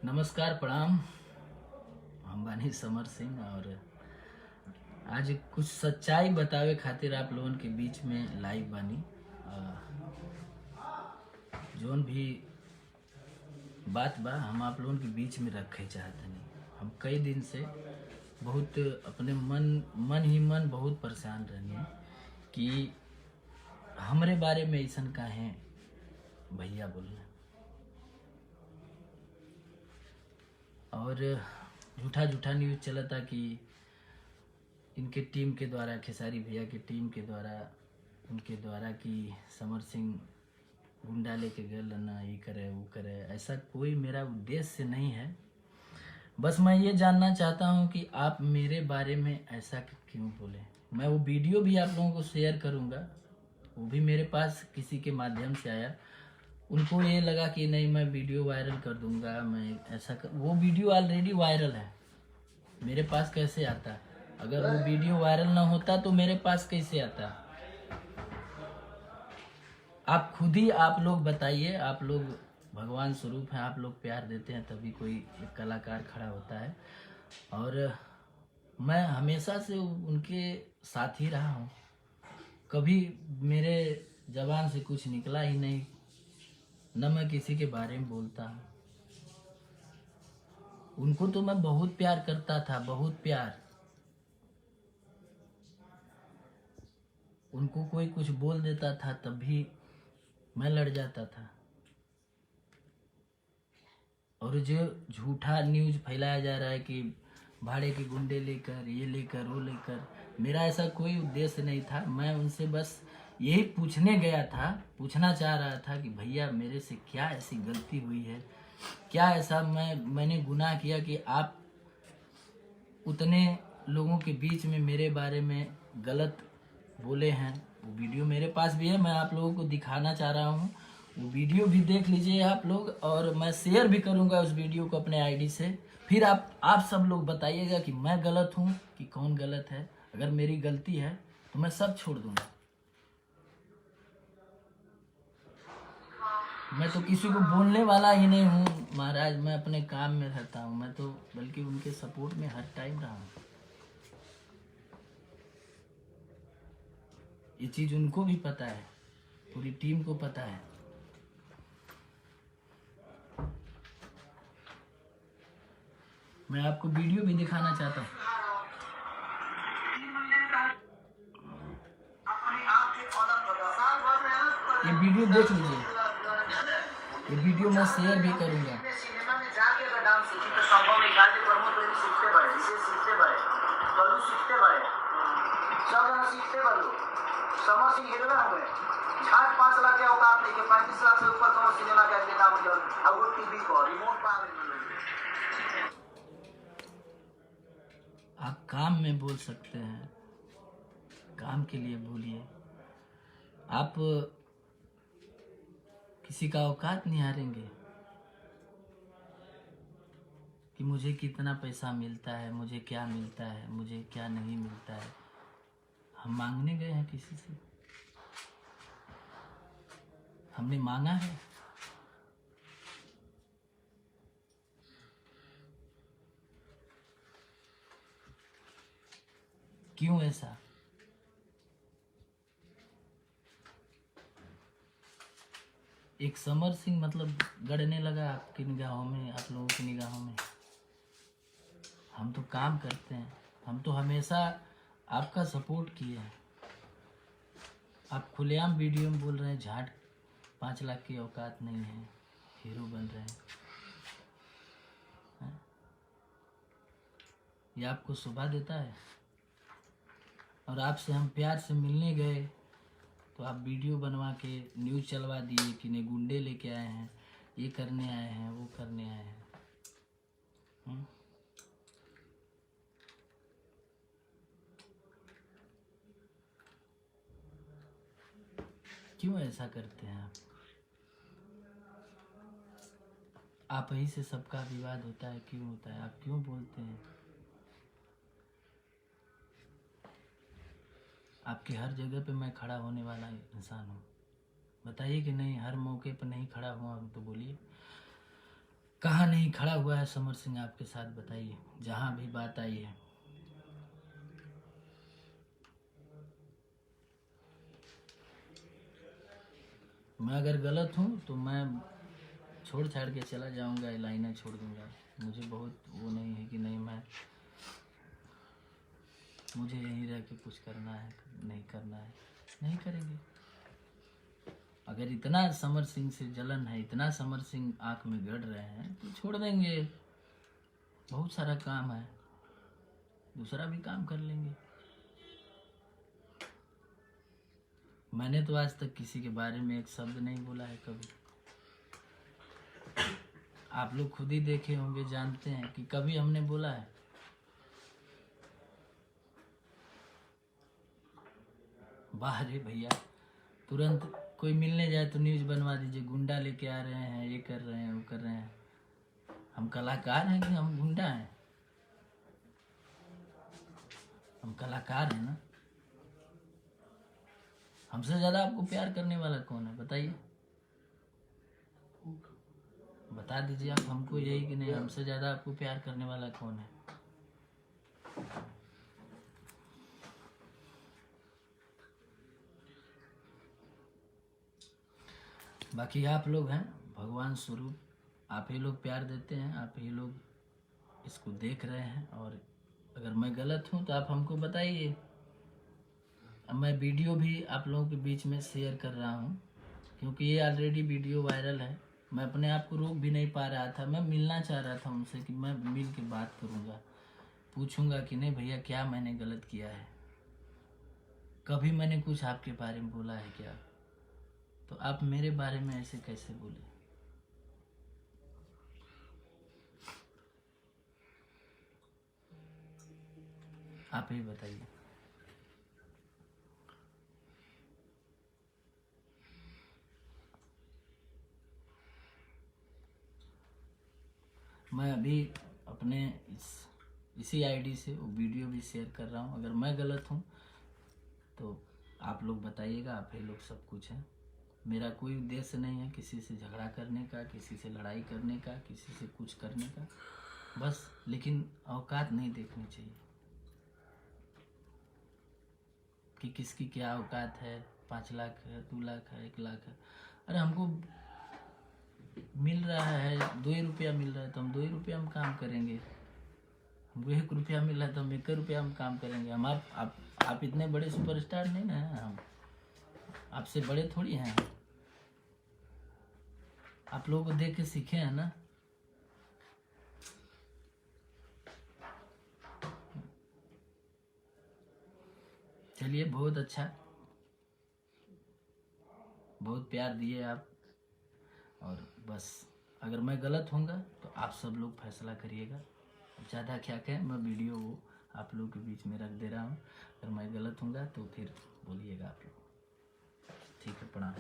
नमस्कार प्रणाम। हम बानी समर सिंह और आज कुछ सच्चाई बतावे खातिर आप लोगन के बीच में लाइव बानी। जोन भी बात बा हम आप लोगन के बीच में रखे चाहतनी। हम कई दिन से बहुत अपने मन ही मन बहुत परेशान रहनी कि हमरे बारे में ऐसन काहे भैया बोलना और झूठा झूठा न्यूज़ चलता कि इनके टीम के द्वारा, खेसारी भैया की टीम के द्वारा, उनके द्वारा कि समर सिंह गुंडा लेके गए ना, ये करे वो करे। ऐसा कोई मेरा उद्देश्य नहीं है। बस मैं ये जानना चाहता हूँ कि आप मेरे बारे में ऐसा क्यों बोले। मैं वो वीडियो भी आप लोगों को शेयर करूँगा, वो भी मेरे पास किसी के माध्यम से आया। उनको ये लगा कि नहीं मैं वीडियो वायरल कर दूंगा, मैं ऐसा वो वीडियो ऑलरेडी वायरल है, मेरे पास कैसे आता? अगर वो वीडियो वायरल ना होता तो मेरे पास कैसे आता? आप खुद ही आप लोग बताइए। आप लोग भगवान स्वरूप हैं, आप लोग प्यार देते हैं तभी कोई एक कलाकार खड़ा होता है। और मैं हमेशा से उनके साथ ही रहा हूँ, कभी मेरे जबान से कुछ निकला ही नहीं, न मैं किसी के बारे में बोलता हूँ। उनको तो मैं बहुत प्यार करता था, बहुत प्यार। उनको कोई कुछ बोल देता था तब भी मैं लड़ जाता था। और जो झूठा न्यूज़ फैलाया जा रहा है कि भाड़े के गुंडे लेकर, ये लेकर, वो लेकर, मेरा ऐसा कोई उद्देश्य नहीं था। मैं उनसे बस यही पूछने गया था, पूछना चाह रहा था कि भैया मेरे से क्या ऐसी गलती हुई है, क्या ऐसा मैंने गुनाह किया कि आप उतने लोगों के बीच में मेरे बारे में गलत बोले हैं। वो वीडियो मेरे पास भी है, मैं आप लोगों को दिखाना चाह रहा हूँ। वो वीडियो भी देख लीजिए आप लोग, और मैं शेयर भी करूँगा उस वीडियो को अपने आईडी से। फिर आप सब लोग बताइएगा कि मैं गलत हूँ कि कौन गलत है। अगर मेरी गलती है तो मैं सब छोड़ दूँगा। मैं तो किसी को बोलने वाला ही नहीं हूँ महाराज, मैं अपने काम में रहता हूँ। मैं तो बल्कि उनके सपोर्ट में हर टाइम रहा हूँ। ये चीज़ उनको भी पता है, पूरी टीम को पता है। मैं आपको वीडियो भी दिखाना चाहता हूँ। ये वीडियो देख लीजिए, ये वीडियो मैं शेयर भी करूँगा। समर सिंह हिरना हुए झाट 5 लाख के औकात नहीं के 35 लाख से ऊपर का सिनेमा का नाम जो अब वो टीवी को रिमोट पर आप काम में बोल सकते हैं, काम के लिए बोलिए। आप किसी का औकात नहीं हारेंगे कि मुझे कितना पैसा मिलता है, मुझे क्या मिलता है, मुझे क्या नहीं मिलता है। हम मांगने गए हैं किसी से? हमने मांगा है? क्यों ऐसा? एक समर सिंह मतलब गड़ने लगा आपकी निगाहों में, आप लोगों की निगाहों में? हम तो काम करते हैं, हम तो हमेशा आपका सपोर्ट किए हैं। आप खुलेआम वीडियो में बोल रहे हैं झाट 5 लाख की औकात नहीं है, हीरो बन रहे हैं। ये आपको शोभा देता है? और आपसे हम प्यार से मिलने गए तो आप वीडियो बनवा के न्यूज़ चलवा दिए कि ने गुंडे लेके आए हैं, ये करने आए हैं, वो करने आए हैं। क्यों ऐसा करते हैं आप? आप ही से सबका विवाद होता है, क्यों होता है? आप क्यों बोलते हैं? आपके हर जगह पे मैं खड़ा होने वाला इंसान हूँ। बताइए कि नहीं, हर मौके पर नहीं खड़ा हुआ हूँ तो बोलिए। कहाँ नहीं खड़ा हुआ है समर सिंह आपके साथ, बताइए, जहाँ भी बात आई है। मैं अगर गलत हूँ तो मैं छोड़ छाड़ के चला जाऊँगा, लाइनें छोड़ दूँगा। मुझे बहुत वो नहीं है कि नहीं मुझे यहीं रह के कुछ करना है, नहीं करना है, नहीं करेंगे। अगर इतना समर सिंह से जलन है, इतना समर सिंह आँख में गड़ रहे हैं तो छोड़ देंगे। बहुत सारा काम है, दूसरा भी काम कर लेंगे। मैंने तो आज तक किसी के बारे में एक शब्द नहीं बोला है कभी। आप लोग खुद ही देखे होंगे, जानते हैं कि कभी हमने बोला है। वाह रे भैया, तुरंत कोई मिलने जाए तो न्यूज़ बनवा दीजिए, गुंडा लेके आ रहे हैं, ये कर रहे हैं, वो कर रहे हैं। हम कलाकार हैं कि हम गुंडा हैं? हम कलाकार हैं ना। हमसे ज़्यादा आपको प्यार करने वाला कौन है, बताइए, बता दीजिए आप हमको यही कि नहीं, हमसे ज़्यादा आपको प्यार करने वाला कौन है? बाकी आप लोग हैं भगवान स्वरूप, आप ही लोग प्यार देते हैं, आप ही लोग इसको देख रहे हैं। और अगर मैं गलत हूँ तो आप हमको बताइए। अब मैं वीडियो भी आप लोगों के बीच में शेयर कर रहा हूँ, क्योंकि ये ऑलरेडी वीडियो वायरल है। मैं अपने आप को रोक भी नहीं पा रहा था, मैं मिलना चाह रहा था उनसे कि मैं मिल के बात करूँगा, पूछूंगा कि नहीं भैया क्या मैंने गलत किया है, कभी मैंने कुछ आपके बारे में बोला है क्या, तो आप मेरे बारे में ऐसे कैसे बोले? आप ही बताइए। मैं अभी अपने इसी आईडी से वो वीडियो भी शेयर कर रहा हूँ। अगर मैं गलत हूँ तो आप लोग बताइएगा, आप ही लोग सब कुछ है। मेरा कोई उद्देश्य नहीं है किसी से झगड़ा करने का, किसी से लड़ाई करने का, किसी से कुछ करने का, बस। लेकिन औकात नहीं देखनी चाहिए कि किसकी क्या औकात है, 5 लाख है, 2 लाख है, 1 लाख है। अरे हमको मिल रहा है 2 ही रुपया मिल रहा है तो हम 2 ही रुपया हम काम करेंगे। हमको 1 रुपया मिल रहा है तो हम 1 रुपया हम काम करेंगे। हम आप इतने बड़े सुपरस्टार नहीं ना हैं, हम आपसे बड़े थोड़ी हैं। आप लोगों को देख के सीखे हैं ना। चलिए, बहुत अच्छा, बहुत प्यार दिए आप। और बस, अगर मैं गलत होऊंगा तो आप सब लोग फैसला करिएगा। ज़्यादा क्या कहें, मैं वीडियो वो आप लोग के बीच में रख दे रहा हूँ। अगर मैं गलत होऊंगा तो फिर बोलिएगा आप लोग। ठीक है, प्रणाम।